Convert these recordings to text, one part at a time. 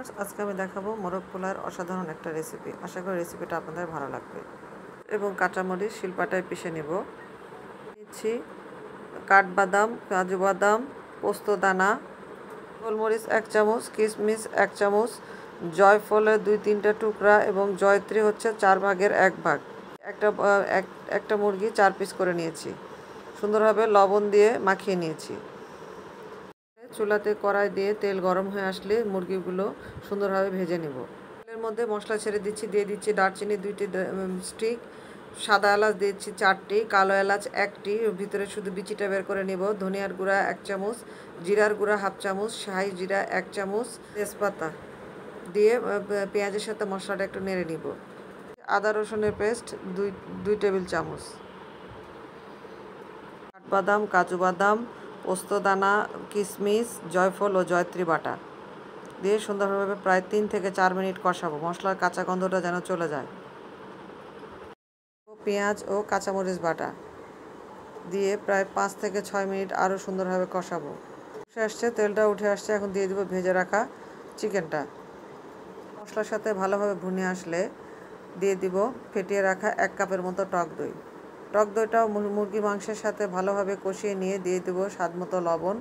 আজকে আমি দেখাবো মোরগ পোলাওয়ের অসাধারণ একটা রেসিপি। আশা করি রেসিপিটা আপনাদের ভালো লাগবে। এবং কাঁচামরিচ শিলপাটায় পিষে নেব। নিচ্ছি কাঠবাদাম, কাজু বাদাম, পোস্ত দানা, গোলমরিচ 1 চামচ, কিশমিশ 1 চামচ, জয়ফলের 2-3টা টুকরা এবং জয়ত্রী হচ্ছে 4 ভাগের 1 ভাগ। একটা মুরগি 4 পিস করে নিয়েছি। সুন্দরভাবে লবণ দিয়ে মাখিয়ে নিয়েছি। চুলাতে কড়াই দিয়ে তেল গরম হয়ে আসলে মুরগিগুলো সুন্দরভাবে ভেজে নেব। তেলের মধ্যে মশলা ছেড়ে দিচ্ছি। দিয়ে দিচ্ছি দারচিনি 2টি স্টিক, সাদা এলাচ দিচ্ছি 4টি, কালো এলাচ 1টি, ভিতরে শুধু বিচিটা বের করে নেব। ধনিয়ার গুঁড়া 1 চামচ, জিরার গুঁড়া 1/2 চামচ, শাহি জিরা 1 চামচ, তেজপাতা দিয়ে পেঁয়াজের সাথে মশলাটা একটু নেড়ে নিব। আদা রসুনের পেস্ট 2 টেবিল চামচ, কাঠবাদাম, কাজু বাদাম, পোস্ত দানা, কিশমিশ, জয়ফল ও জয়ত্রী বাটা দিয়ে সুন্দরভাবে প্রায় 3 থেকে 4 মিনিট কষাবো। মশলার কাঁচা গন্ধটা যেন চলে যায়। পেঁয়াজ ও কাঁচামরিচ বাটা দিয়ে প্রায় 5 থেকে 6 মিনিট আরও সুন্দরভাবে কষাবো। উঠে আসছে, তেলটা উঠে আসছে। এখন দিয়ে দেবো ভেজে রাখা চিকেনটা। মশলার সাথে ভালোভাবে ভুনে আসলে দিয়ে দিব ফেটিয়ে রাখা 1 কাপের মতো টক দই। টক দইটাও মুরগি মাংসের সাথে ভালোভাবে কষিয়ে নিয়ে দিয়ে দেবো স্বাদ মতো লবণ।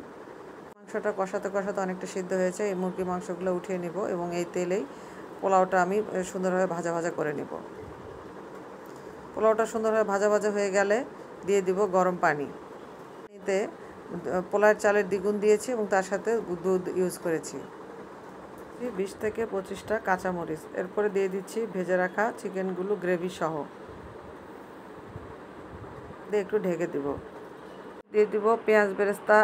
মাংসটা কষাতে কষাতে অনেকটা সিদ্ধ হয়েছে। এই মুরগি মাংসগুলো উঠিয়ে নিব এবং এই তেলেই পোলাওটা আমি সুন্দরভাবে ভাজা ভাজা করে নিব। পোলাওটা সুন্দরভাবে ভাজা ভাজা হয়ে গেলে দিয়ে দিব গরম পানি। এতে পোলাওয়ের চালের দ্বিগুণ দিয়েছি এবং তার সাথে দুধ ইউজ করেছি। 20 থেকে 25টা কাঁচামরিচ। এরপরে দিয়ে দিচ্ছি ভেজে রাখা চিকেনগুলো গ্রেভি সহ। দিয়ে একটু ঢেকে দিব। দিয়ে দিব পেঁয়াজ বেরেস্তা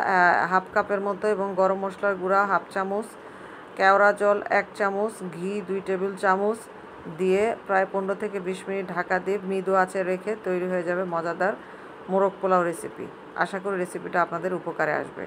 1/2 কাপের মতো এবং গরম মশলার গুঁড়া 1/2 চামচ, কেওড়া জল 1 চামচ, ঘি 2 টেবিল চামচ দিয়ে প্রায় 15 থেকে 20 মিনিট ঢাকা দিয়ে মৃদু আঁচে রেখে তৈরি হয়ে যাবে মজাদার মোরগ পোলাও রেসিপি। আশা করি রেসিপিটা আপনাদের উপকারে আসবে।